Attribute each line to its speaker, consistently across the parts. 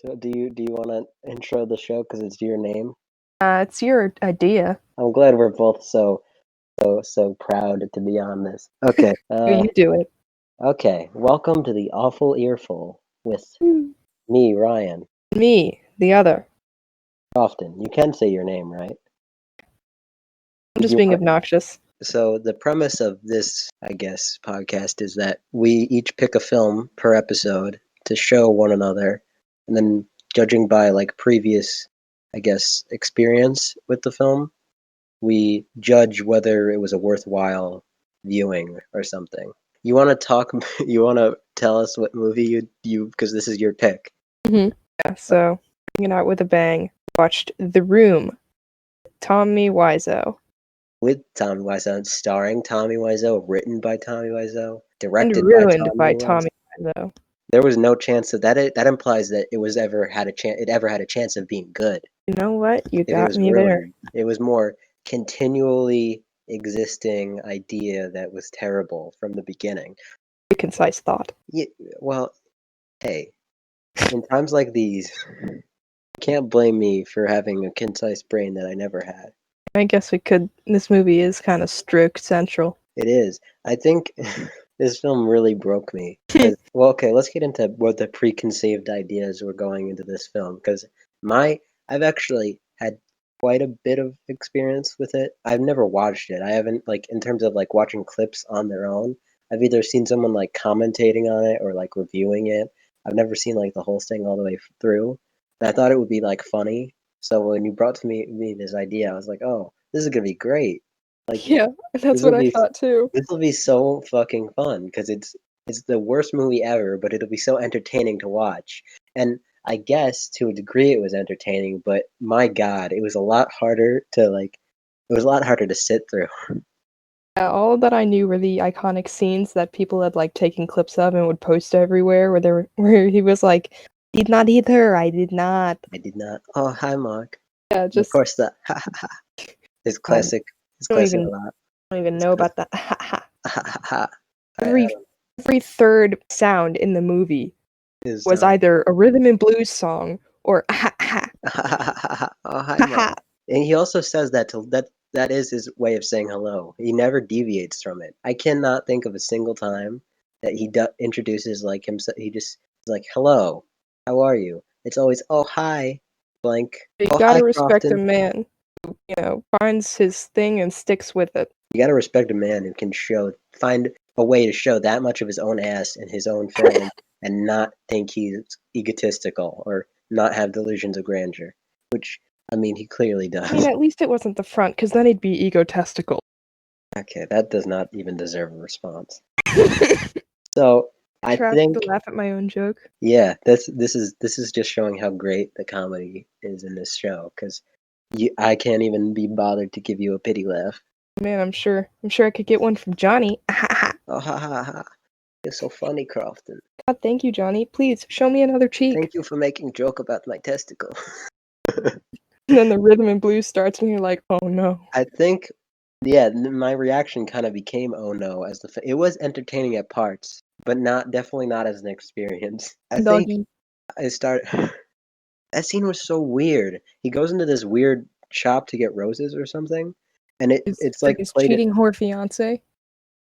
Speaker 1: So do you want to intro the show because it's your name?
Speaker 2: It's your idea.
Speaker 1: I'm glad we're both so proud to be on this. Okay.
Speaker 2: You do it.
Speaker 1: Okay. Welcome to the Awful Earful with me, Ryan
Speaker 2: Me, the other.
Speaker 1: Crofton. You can say your name, right?
Speaker 2: I'm just being obnoxious.
Speaker 1: So the premise of this, I guess, podcast is that we each pick a film per episode to show one another, and then judging by like previous, I guess, experience with the film, we judge whether it was a worthwhile viewing or something. You want to talk? You want to tell us what movie you because this is your pick.
Speaker 2: Yeah, so bringing it out with a bang. Watched The Room. Tommy Wiseau.
Speaker 1: With Tommy Wiseau, starring Tommy Wiseau, written by Tommy Wiseau,
Speaker 2: And
Speaker 1: directed
Speaker 2: ruined
Speaker 1: by
Speaker 2: by Tommy Wiseau.
Speaker 1: There was no chance that implies that it ever had a chance of being good.
Speaker 2: You know what? You
Speaker 1: If it
Speaker 2: got
Speaker 1: was
Speaker 2: me there.
Speaker 1: ruined, it was more continually existing idea that was terrible from the beginning.
Speaker 2: A concise thought.
Speaker 1: Yeah, well, hey, in times like these, you can't blame me for having a concise brain that I never had.
Speaker 2: I guess we could. This movie is kind of stroke central.
Speaker 1: It is. I think this film really broke me. Well, okay, let's get into what the preconceived ideas were going into this film. Because I've actually had quite a bit of experience with it. I've never watched it. I haven't, like, in terms of, like, watching clips on their own. I've either seen someone, like, commentating on it or, like, reviewing it. I've never seen, like, the whole thing all the way through. And I thought it would be, like, funny. So when you brought to me this idea, I was like, oh, this is gonna be great. Like,
Speaker 2: Yeah, that's what I thought too.
Speaker 1: this will be so fucking fun because it's the worst movie ever, but it'll be so entertaining to watch. And I guess to a degree it was entertaining, but my God, it was a lot harder to sit through.
Speaker 2: Yeah, all that I knew were the iconic scenes that people had like taken clips of and would post everywhere, where he was like, "Did not eat her. I did not."
Speaker 1: I did not. Oh, hi, Mark.
Speaker 2: Yeah,
Speaker 1: And of
Speaker 2: just
Speaker 1: course the ha ha ha is classic. It's
Speaker 2: I don't
Speaker 1: classic
Speaker 2: even
Speaker 1: a lot.
Speaker 2: I don't even know about that. Ha ha.
Speaker 1: Ha ha ha.
Speaker 2: Every third sound in the movie
Speaker 1: Is
Speaker 2: was either a rhythm and blues song or ha ha.
Speaker 1: oh, hi,
Speaker 2: Ha
Speaker 1: Mark.
Speaker 2: ha.
Speaker 1: And he also says that is his way of saying hello. He never deviates from it. I cannot think of a single time that he introduces like himself. He just is like, "Hello, how are you?" It's always, "Oh, hi, blank."
Speaker 2: You
Speaker 1: Oh, hi,
Speaker 2: gotta respect a
Speaker 1: Crofton.
Speaker 2: man who, finds his thing and sticks with it.
Speaker 1: You gotta respect a man who can find a way to show that much of his own ass in his own film and not think he's egotistical or not have delusions of grandeur, which, I mean, he clearly does.
Speaker 2: I mean, at least it wasn't the front, because then he'd be egotistical.
Speaker 1: Okay, that does not even deserve a response. So I
Speaker 2: Trapped
Speaker 1: think,
Speaker 2: to laugh at my own joke.
Speaker 1: yeah, this is just showing how great the comedy is in this show because I can't even be bothered to give you a pity laugh.
Speaker 2: Man, I'm sure I could get one from Johnny.
Speaker 1: Oh, ha ha ha! You're so funny, Crofton.
Speaker 2: God, thank you, Johnny. Please show me another cheek.
Speaker 1: Thank you for making a joke about my testicle.
Speaker 2: And then the rhythm and blues starts, and you're like, oh no.
Speaker 1: I think, yeah, my reaction kind of became oh no as it was entertaining at parts, but definitely not as an experience. I think
Speaker 2: Doggy.
Speaker 1: I started. That scene was so weird. He goes into this weird shop to get roses or something, and it's like
Speaker 2: his
Speaker 1: played
Speaker 2: cheating whore fiance.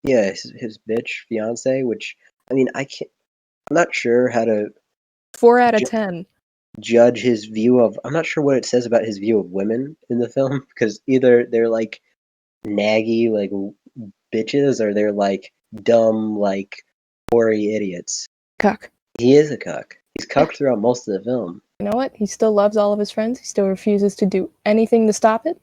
Speaker 1: Yeah, his bitch fiance, which I mean I'm not sure how to
Speaker 2: 4 out of 10.
Speaker 1: judge his view of. I'm not sure what it says about his view of women in the film because either they're like naggy like bitches or they're like dumb like hoary idiots.
Speaker 2: Cuck.
Speaker 1: He is a cuck. He's cucked throughout most of the film.
Speaker 2: You know what? He still loves all of his friends. He still refuses to do anything to stop it.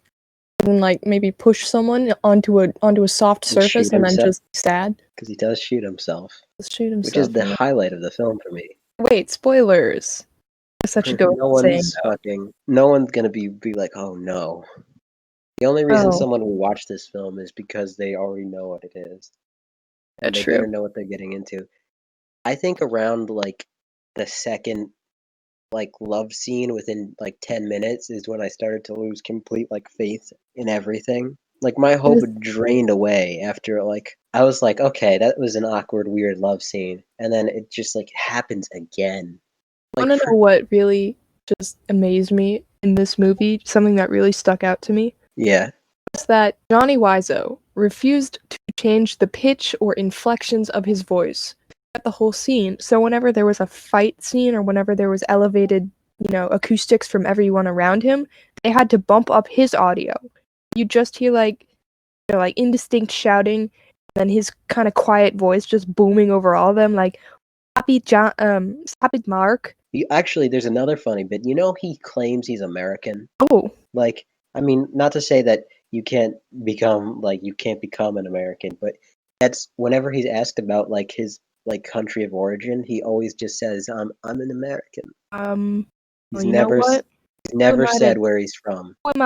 Speaker 2: And like maybe push someone onto a soft surface and then just sad.
Speaker 1: Because he does shoot himself.
Speaker 2: Just shoot himself.
Speaker 1: Which is the highlight of the film for me.
Speaker 2: Wait, spoilers. I guess I should go
Speaker 1: no one's gonna be like, oh no. The only reason someone will watch this film is because they already know what it is. And they better know what they're getting into. I think around like the second like love scene within like 10 minutes is when I started to lose complete like faith in everything. Like my hope drained away after like I was like, okay, that was an awkward, weird love scene, and then it just like happens again.
Speaker 2: I
Speaker 1: Like
Speaker 2: want to know what really just amazed me in this movie, something that really stuck out to me,
Speaker 1: yeah,
Speaker 2: was that Johnny Wiseau refused to change the pitch or inflections of his voice at the whole scene. So whenever there was a fight scene or whenever there was elevated, acoustics from everyone around him, they had to bump up his audio. You just hear like indistinct shouting, and then his kind of quiet voice just booming over all of them, like Stop it, Mark.
Speaker 1: actually, there's another funny bit. You know, he claims he's American.
Speaker 2: Oh,
Speaker 1: Like, I mean, not to say that you can't become an American, but that's whenever he's asked about like his like country of origin, he always just says, I'm an American."
Speaker 2: well,
Speaker 1: He's
Speaker 2: you know
Speaker 1: never
Speaker 2: what?
Speaker 1: he's
Speaker 2: Who am
Speaker 1: never
Speaker 2: I to
Speaker 1: said where he's from.
Speaker 2: who am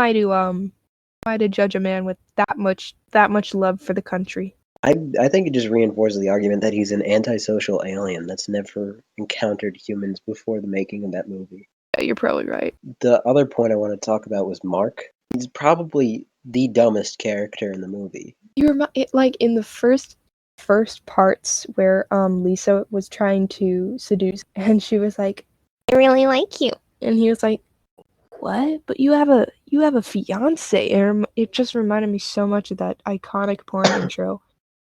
Speaker 2: I to judge a man with that much love for the country?
Speaker 1: I think it just reinforces the argument that he's an antisocial alien that's never encountered humans before the making of that movie.
Speaker 2: Yeah, you're probably right.
Speaker 1: The other point I want to talk about was Mark. He's probably the dumbest character in the movie.
Speaker 2: You remind it like in the first parts where Lisa was trying to seduce, and she was like, "I really like you," and he was like, "What? But you have a fiance." And it just reminded me so much of that iconic porn intro.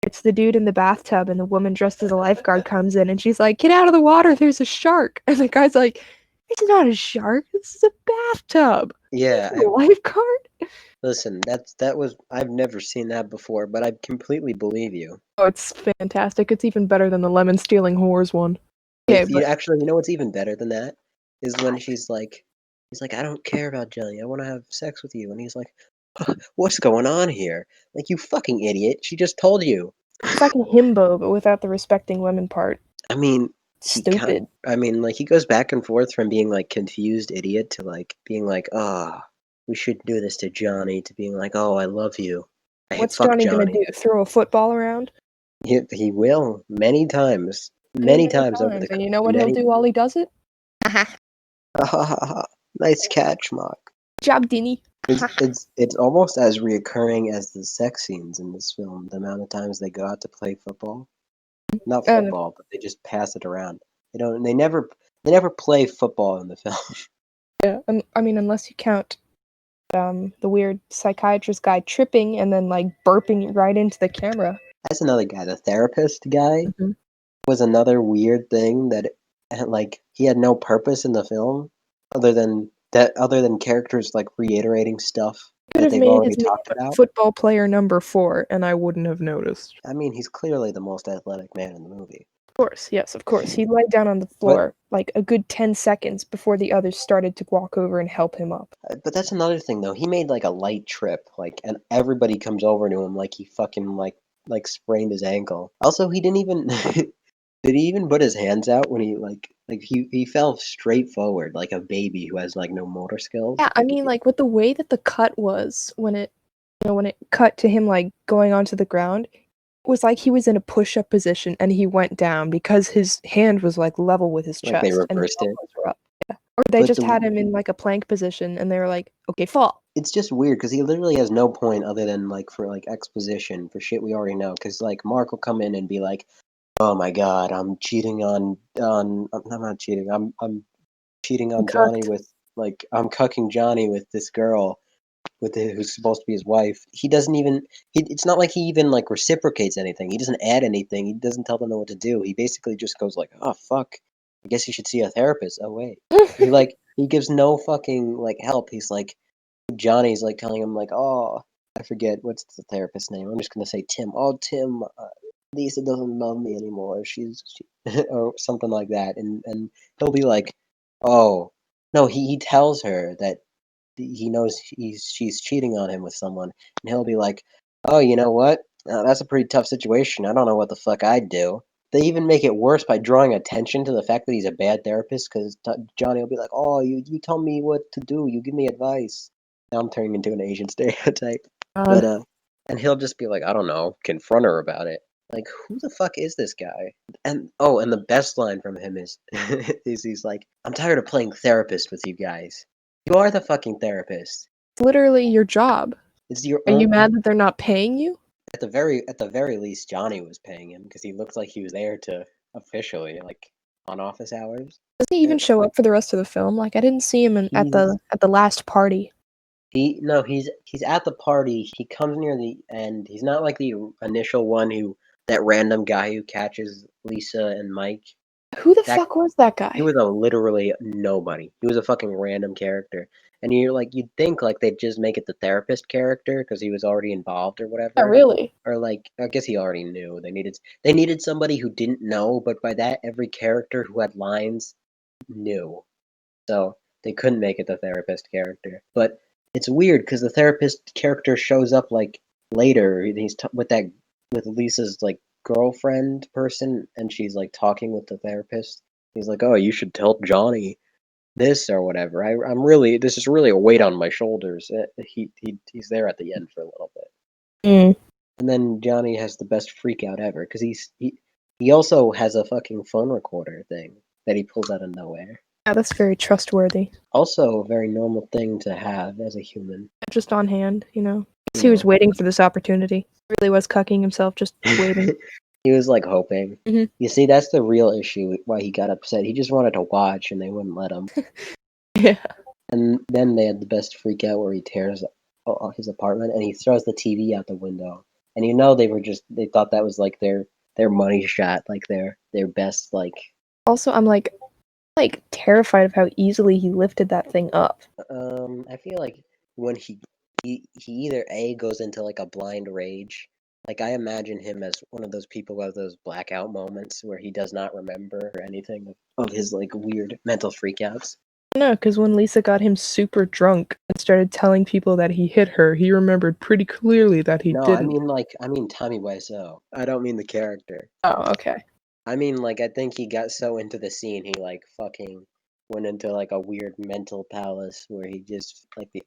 Speaker 2: It's the dude in the bathtub, and the woman dressed as a lifeguard comes in, and she's like, "Get out of the water! There's a shark!" And the guy's like, "It's not a shark. This is a bathtub.
Speaker 1: Yeah,
Speaker 2: A lifeguard."
Speaker 1: listen, that was I've never seen that before, but I completely believe you.
Speaker 2: Oh, it's fantastic. It's even better than the lemon stealing whores one. Okay, but
Speaker 1: You know what's even better than that is when he's like, I don't care about Jelly. I want to have sex with you, and he's like, what's going on here? Like, you fucking idiot! She just told you.
Speaker 2: it's like a himbo, but without the respecting women part.
Speaker 1: I mean,
Speaker 2: Stupid.
Speaker 1: like he goes back and forth from being like confused idiot to like being like, ah, we should do this to Johnny, to being like, oh, I love you.
Speaker 2: What's
Speaker 1: Fuck
Speaker 2: Johnny gonna
Speaker 1: Johnny.
Speaker 2: do? Throw a football around?
Speaker 1: He will
Speaker 2: Many,
Speaker 1: many
Speaker 2: many
Speaker 1: times over
Speaker 2: times.
Speaker 1: the
Speaker 2: And you know what he'll
Speaker 1: many.
Speaker 2: do while he does it?
Speaker 1: Nice catch, Mark.
Speaker 2: Job, Dinny.
Speaker 1: It's almost as reoccurring as the sex scenes in this film. The amount of times they go out to play football, not
Speaker 2: And
Speaker 1: football, but they just pass it around. They don't. They never play football in the film.
Speaker 2: yeah, I mean, unless you count the weird psychiatrist guy tripping and then like burping right into the camera.
Speaker 1: That's another guy. The therapist guy
Speaker 2: Mm-hmm.
Speaker 1: was another weird thing that like he had no purpose in the film other than characters like reiterating stuff
Speaker 2: Could
Speaker 1: that
Speaker 2: have
Speaker 1: they've
Speaker 2: made
Speaker 1: already
Speaker 2: his name
Speaker 1: talked about.
Speaker 2: football player number 4, and I wouldn't have noticed.
Speaker 1: I mean, he's clearly the most athletic man in the movie.
Speaker 2: Of course, yes, of course. He laid down on the
Speaker 1: But
Speaker 2: floor like a good 10 seconds before the others started to walk over and help him up.
Speaker 1: but that's another thing though. He made like a light trip, like, and everybody comes over to him like he fucking like sprained his ankle. Also, he didn't even did he even put his hands out when he he fell straight forward like a baby who has like no motor skills.
Speaker 2: Yeah, I mean, like with the way that the cut was when it cut to him like going onto the ground, it was like he was in a push-up position and he went down because his hand was like level with his
Speaker 1: Like they
Speaker 2: chest and his
Speaker 1: reversed it.
Speaker 2: elbows were up. Yeah. Or they
Speaker 1: But
Speaker 2: just had him in like a plank position and they were like, "Okay, fall."
Speaker 1: it's just weird because he literally has no point other than like for like exposition for shit we already know. Because like Mark will come in and be like, "Oh my god, I'm cheating on I'm not cheating. I'm cheating
Speaker 2: I'm
Speaker 1: on Johnny
Speaker 2: cucked.
Speaker 1: with like I'm cucking Johnny with this girl who's supposed to be his wife." He doesn't even it's not like he even like reciprocates anything. He doesn't add anything. He doesn't tell them what to do. He basically just goes like, "Oh fuck, I guess you should see a therapist." Oh wait, he gives no fucking like help. He's like Johnny's like telling him like, "Oh, I forget what's the therapist's name. I'm just gonna say Tim. Oh, Tim, Lisa doesn't love me anymore. Or something like that." And he'll be like, "Oh, no." He tells her that he knows she's cheating on him with someone, and he'll be like, "Oh, you know what? That's a pretty tough situation. I don't know what the fuck I'd do." They even make it worse by drawing attention to the fact that he's a bad therapist, because Johnny will be like, "Oh, you tell me what to do. You give me advice." Now I'm turning into an Asian stereotype, but
Speaker 2: God.
Speaker 1: and he'll just be like, "I don't know, confront her about it." Like, who the fuck is this guy? And oh, and the best line from him is is he's like, "I'm tired of playing therapist with you guys. You are the fucking therapist.
Speaker 2: It's literally your job.
Speaker 1: It's your
Speaker 2: Are you
Speaker 1: own."
Speaker 2: mad that they're not paying you?
Speaker 1: At the very least, Johnny was paying him because he looked like he was there to officially like on office hours.
Speaker 2: Does he even show up for the rest of the film? Like, I didn't see him at
Speaker 1: He's
Speaker 2: the last party.
Speaker 1: he's at the party. He comes near the end. He's not like the initial one that random guy who catches Lisa and Mike.
Speaker 2: Who the
Speaker 1: That
Speaker 2: fuck was that guy?
Speaker 1: He was a literally nobody. He was a fucking random character. And you'd think like they'd just make it the therapist character because he was already involved or whatever.
Speaker 2: Oh, really?
Speaker 1: Or like I guess he already knew. They needed somebody who didn't know, but by that every character who had lines knew. So they couldn't make it the therapist character. But it's weird because the therapist character shows up like later. He's with Lisa's like girlfriend person, and she's like talking with the therapist. He's like, "Oh, you should tell Johnny this or whatever." This is really a weight on my shoulders. He's there at the end for a little bit,
Speaker 2: Mm.
Speaker 1: and then Johnny has the best freak out ever because he also has a fucking phone recorder thing that he pulls out of nowhere.
Speaker 2: Yeah, that's very trustworthy.
Speaker 1: Also, a very normal thing to have as a human.
Speaker 2: Just on hand, you know.
Speaker 1: You
Speaker 2: He was
Speaker 1: know.
Speaker 2: waiting for this opportunity. He really was cucking himself, just waiting.
Speaker 1: He was like hoping.
Speaker 2: Mhm.
Speaker 1: You see, that's the real issue why he got upset. He just wanted to watch and they wouldn't let him.
Speaker 2: Yeah.
Speaker 1: And then they had the best freak out where he tears his apartment and he throws the TV out the window. And they thought that was like their money shot, like their best like.
Speaker 2: Also, I'm like terrified of how easily he lifted that thing up.
Speaker 1: I feel like when he either A goes into like a blind rage. Like I imagine him as one of those people who have those blackout moments where he does not remember anything of his like weird mental freakouts.
Speaker 2: No, because when Lisa got him super drunk and started telling people that he hit her, he remembered pretty clearly that he
Speaker 1: No,
Speaker 2: didn't.
Speaker 1: I mean Tommy Wiseau. I don't mean the character.
Speaker 2: Oh, okay.
Speaker 1: I mean like I think he got so into the scene he like fucking went into like a weird mental palace where he just like the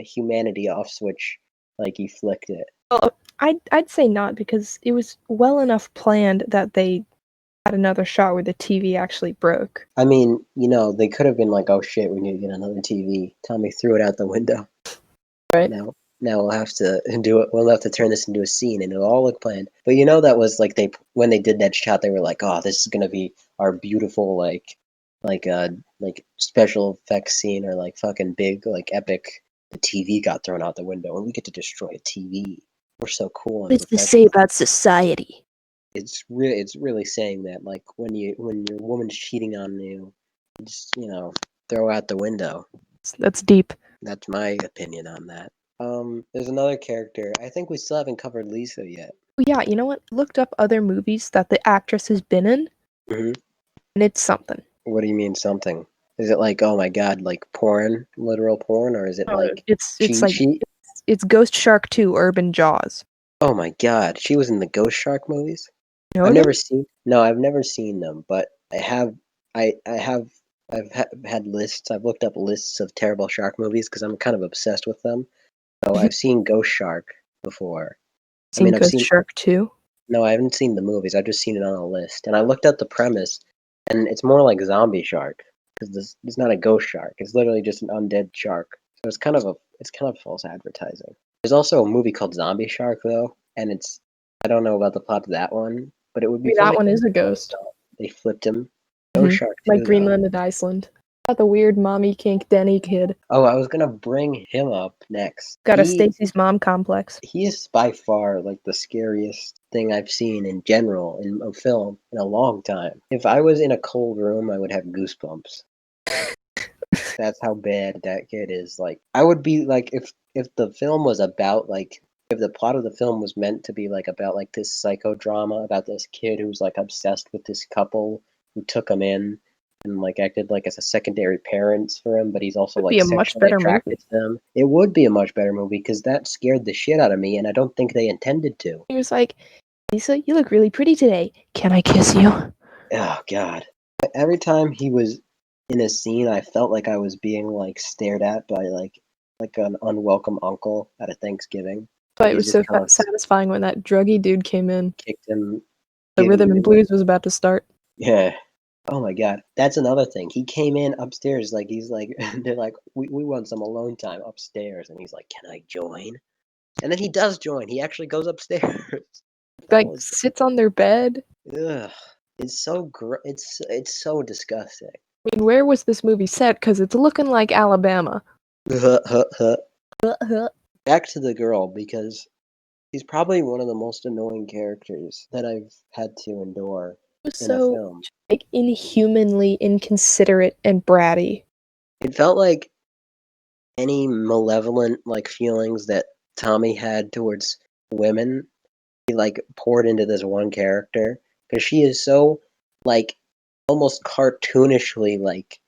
Speaker 1: humanity off switch, like he flicked it.
Speaker 2: Well, I'd say not, because it was well enough planned that they had another shot where the TV actually broke.
Speaker 1: I mean, they could have been like, "Oh shit, we need to get another TV." Tommy threw it out the window.
Speaker 2: Right.
Speaker 1: Now we'll have to do it. We'll have to turn this into a scene, and it'll all look planned. But that was like when they did that shot, they were like, "Oh, this is gonna be our beautiful like special effects scene, or like fucking big like epic." The TV got thrown out the window, and we get to destroy a TV. We're so cool.
Speaker 2: What does this say about society?
Speaker 1: It's really saying that like when your woman's cheating on you, just throw out the window.
Speaker 2: That's deep.
Speaker 1: That's my opinion on that. There's another character. I think we still haven't covered Lisa yet.
Speaker 2: Yeah, you know what? Looked up other movies that the actress has been in,
Speaker 1: Mm-hmm.
Speaker 2: and it's something.
Speaker 1: What do you mean something? Is it like, oh my god, like porn, literal porn, or is it like
Speaker 2: it's
Speaker 1: cheat
Speaker 2: like
Speaker 1: sheet?
Speaker 2: it's Ghost Shark 2 Urban Jaws.
Speaker 1: Oh my god, she was in the Ghost Shark movies.
Speaker 2: You know
Speaker 1: I've
Speaker 2: them?
Speaker 1: never seen them, but I've had lists. I've looked up lists of terrible shark movies because I'm kind of obsessed with them. So I've seen Ghost Shark before.
Speaker 2: Ghost Shark 2?
Speaker 1: No, I haven't seen the movies. I've just seen it on a list, and I looked at the premise, and it's more like Zombie Shark because it's not a ghost shark. It's literally just an undead shark. So it's kind of false advertising. There's also a movie called Zombie Shark though, and I don't know about the plot of that one, but it would be funny
Speaker 2: that one is a ghost.
Speaker 1: They flipped him. Ghost Shark too,
Speaker 2: like Greenland and Iceland. Got the weird mommy kink Denny kid.
Speaker 1: Oh, I was gonna bring him up next.
Speaker 2: Got a Stacy's mom complex.
Speaker 1: He is by far like the scariest thing I've seen in general in a film in a long time. If I was in a cold room, I would have goosebumps. That's how bad that kid is. Like, I would be like, if the film was about like, if the plot of the film was meant to be like about like this psychodrama about this kid who's like obsessed with this couple who took him in and like acted like as a secondary parents for him, but he's also like sexually attracted to them. It would be a much better movie because that scared the shit out of me, and I don't think they intended to.
Speaker 2: He was like, "Lisa, you look really pretty today. Can I kiss you?"
Speaker 1: Oh god! Every time he was in a scene, I felt like I was being like stared at by like an unwelcome uncle at a Thanksgiving.
Speaker 2: But it was so satisfying when that druggy dude came in.
Speaker 1: Kicked him.
Speaker 2: The rhythm and blues was about to start.
Speaker 1: Yeah. Oh my god. That's another thing. He came in upstairs like he's like they're like, we want some alone time upstairs, and he's like, "Can I join?" And then he does join. He actually goes upstairs.
Speaker 2: Like sits on their bed.
Speaker 1: Ugh. It's so it's so disgusting.
Speaker 2: I mean, where was this movie set? Because it's looking like Alabama.
Speaker 1: Back to the girl, because he's probably one of the most annoying characters that I've had to endure in a
Speaker 2: So,
Speaker 1: film.
Speaker 2: like, inhumanly inconsiderate and bratty.
Speaker 1: It felt like any malevolent like feelings that Tommy had towards women, he like poured into this one character because she is so like almost cartoonishly like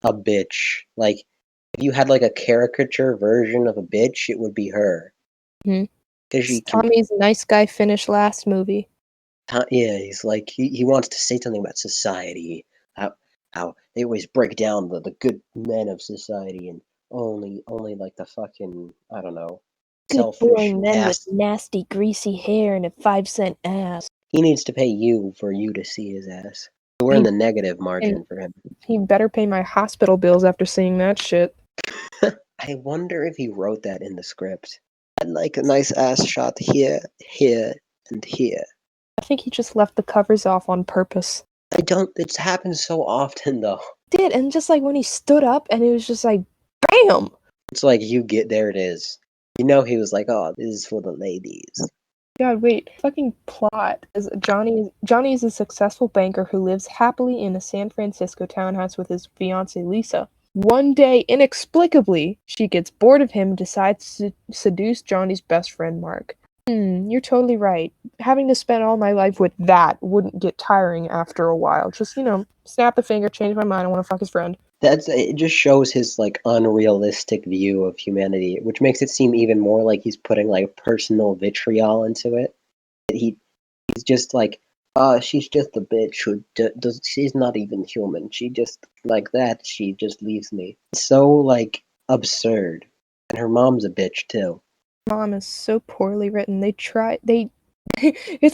Speaker 1: a bitch. Like if you had like a caricature version of a bitch, it would be her.
Speaker 2: Mhm.
Speaker 1: Because
Speaker 2: It's
Speaker 1: she can,
Speaker 2: Tommy's nice guy finish last movie.
Speaker 1: yeah, he's like he wants to say something about society, how how they always break down the good men of society and only like the fucking I don't know
Speaker 2: Good
Speaker 1: selfish
Speaker 2: boring men with
Speaker 1: ass.
Speaker 2: nasty, greasy hair and a 5-cent ass.
Speaker 1: He needs to pay you for you to see his ass. We're in
Speaker 2: He,
Speaker 1: the negative
Speaker 2: and
Speaker 1: margin for him.
Speaker 2: he better pay my hospital bills after seeing that shit.
Speaker 1: I wonder if he wrote that in the script. I'd like a nice ass shot here, here, and here.
Speaker 2: I think he just left the covers off on purpose.
Speaker 1: I don't. It happens so often though.
Speaker 2: Did, and just like when he stood up and it was just like, BAM!
Speaker 1: It's like you get there. It is. You know he was like, oh, this is for the ladies.
Speaker 2: God, wait. Fucking plot is Johnny is a successful banker who lives happily in a San Francisco townhouse with his fiancée Lisa. One day, inexplicably, she gets bored of him and decides to seduce Johnny's best friend Mark. You're totally right. Having to spend all my life with that wouldn't get tiring after a while. Just, snap the finger, change my mind, I want to fuck his friend.
Speaker 1: It just shows his like unrealistic view of humanity, which makes it seem even more like he's putting like personal vitriol into it. He's just like, she's just a bitch who does. She's not even human. She just like that. She just leaves me. It's so like absurd, and her mom's a bitch too.
Speaker 2: Mom is so poorly written. It's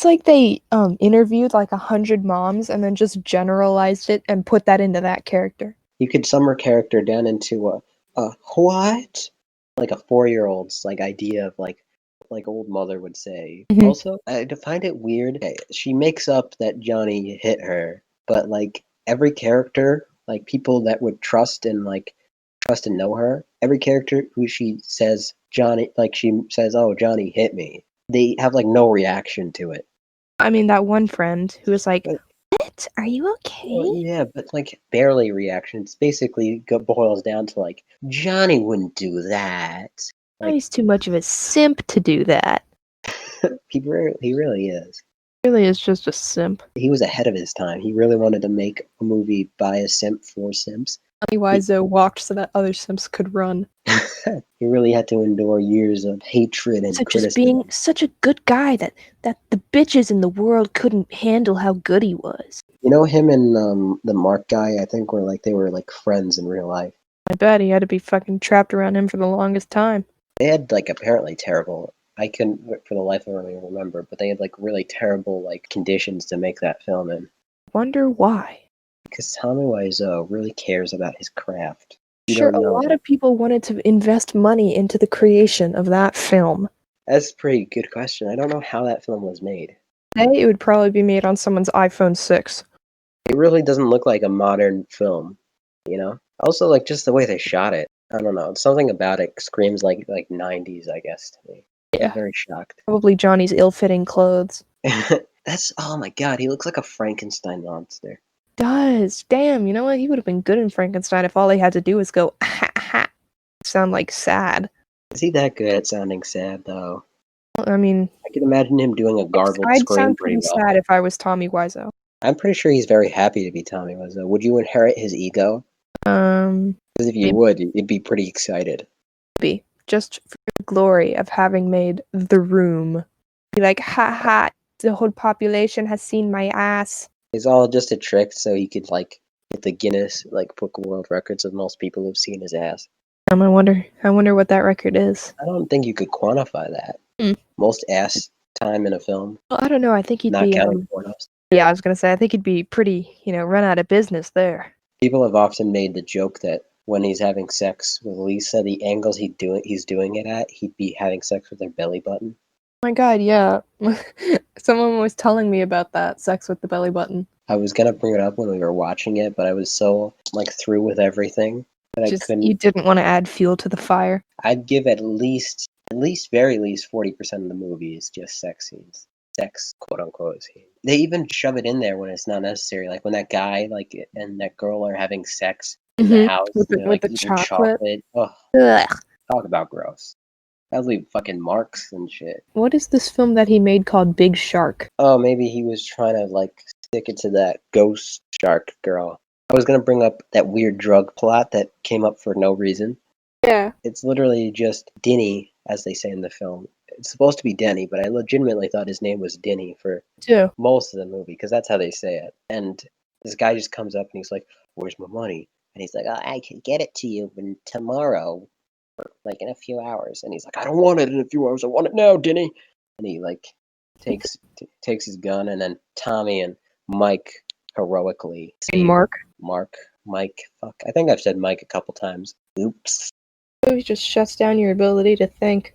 Speaker 2: like they interviewed like 100 moms and then just generalized it and put that into that character.
Speaker 1: You could sum her character down into a what? Like a 4-year-old's like idea of like old mother would say.
Speaker 2: Mhm.
Speaker 1: Also, I find it weird. Okay, she makes up that Johnny hit her, but like every character, like people that would trust and know her, every character who she says Johnny, like she says, "Oh, Johnny hit me," they have like no reaction to it.
Speaker 2: I mean, that one friend who was like,
Speaker 1: But
Speaker 2: "What? Are you okay?"
Speaker 1: well, yeah, but like barely reaction. It's basically boils down to like Johnny wouldn't do that.
Speaker 2: Oh,
Speaker 1: Like
Speaker 2: he's too much of a simp to do that.
Speaker 1: he really is.
Speaker 2: Really is just a simp.
Speaker 1: He was ahead of his time. He really wanted to make a movie by a simp for simps.
Speaker 2: Tommy Wiseau walked so that other simps could run.
Speaker 1: He really had to endure years of hatred and
Speaker 2: So just being
Speaker 1: criticism.
Speaker 2: such a good guy that the bitches in the world couldn't handle how good he was.
Speaker 1: You know him and the Mark guy, I think they were like friends in real life.
Speaker 2: I bet he had to be fucking trapped around him for the longest time.
Speaker 1: They had like apparently terrible. I couldn't for the life of me remember, but they had like really terrible like conditions to make that film in.
Speaker 2: Wonder why.
Speaker 1: Because Tommy Wiseau really cares about his craft. You
Speaker 2: Sure,
Speaker 1: don't
Speaker 2: a
Speaker 1: know
Speaker 2: lot
Speaker 1: that.
Speaker 2: of people wanted to invest money into the creation of that film.
Speaker 1: That's a pretty good question. I don't know how that film was made.
Speaker 2: Today, it would probably be made on someone's iPhone 6.
Speaker 1: It really doesn't look like a modern film, you know? Also, like, just the way they shot it. I don't know. Something about it screams like 90s, I guess, to me. I was
Speaker 2: Yeah,
Speaker 1: very shocked.
Speaker 2: probably Johnny's ill-fitting clothes.
Speaker 1: Oh my god, he looks like a Frankenstein monster.
Speaker 2: Does. Damn, you know what? He would have been good in Frankenstein if all he had to do was go, ah, ha, sound like sad.
Speaker 1: Is he that good at sounding sad, though?
Speaker 2: I mean,
Speaker 1: I can imagine him doing a garbled
Speaker 2: I'd
Speaker 1: scream
Speaker 2: sound
Speaker 1: pretty
Speaker 2: pretty
Speaker 1: well.
Speaker 2: sad if I was Tommy Wiseau.
Speaker 1: I'm pretty sure he's very happy to be Tommy Wiseau. Would you inherit his ego? Because if you would, you'd be pretty excited.
Speaker 2: Maybe. Just for the glory of having made The Room. Be like, ha ha, the whole population has seen my ass.
Speaker 1: It's all just a trick so he could, like, get the Guinness, like, Book of World Records of most people who've seen his ass.
Speaker 2: I wonder what that record is.
Speaker 1: I don't think you could quantify that. Most ass time in a film,
Speaker 2: Well, I don't know, I think he'd
Speaker 1: not
Speaker 2: be,
Speaker 1: counting pornos.
Speaker 2: yeah, I was gonna say, I think he'd be pretty, run out of business there.
Speaker 1: People have often made the joke that when he's having sex with Lisa, the angles he's doing it at, he'd be having sex with her belly button.
Speaker 2: My God, yeah. Someone was telling me about that, sex with the belly button.
Speaker 1: I was gonna bring it up when we were watching it, but I was so through with everything that I
Speaker 2: You
Speaker 1: couldn't.
Speaker 2: didn't want to add fuel to the fire.
Speaker 1: I'd give at least very least 40% of the movie is just sex scenes. Sex, quote unquote, scenes. They even shove it in there when it's not necessary. Like when that guy and that girl are having sex in the house,
Speaker 2: With
Speaker 1: and they're
Speaker 2: the
Speaker 1: eating
Speaker 2: chocolate.
Speaker 1: Oh,
Speaker 2: Ugh.
Speaker 1: talk about gross. That'd leave fucking marks and shit.
Speaker 2: What is this film that he made called Big Shark?
Speaker 1: Oh, maybe he was trying to stick it to that ghost shark girl. I was gonna bring up that weird drug plot that came up for no reason.
Speaker 2: Yeah.
Speaker 1: It's literally just Denny, as they say in the film. It's supposed to be Denny, but I legitimately thought his name was Denny for
Speaker 2: Too.
Speaker 1: most of the movie, because that's how they say it. And this guy just comes up and he's like, "Where's my money?" And he's like, "Oh, I can get it to you tomorrow, or in a few hours." And he's like, "I don't want it in a few hours. I want it now, Denny." And he takes his gun, and then Tommy and Mike heroically save Mike. Fuck, I think I've said Mike a couple times. Oops.
Speaker 2: It just shuts down your ability to think.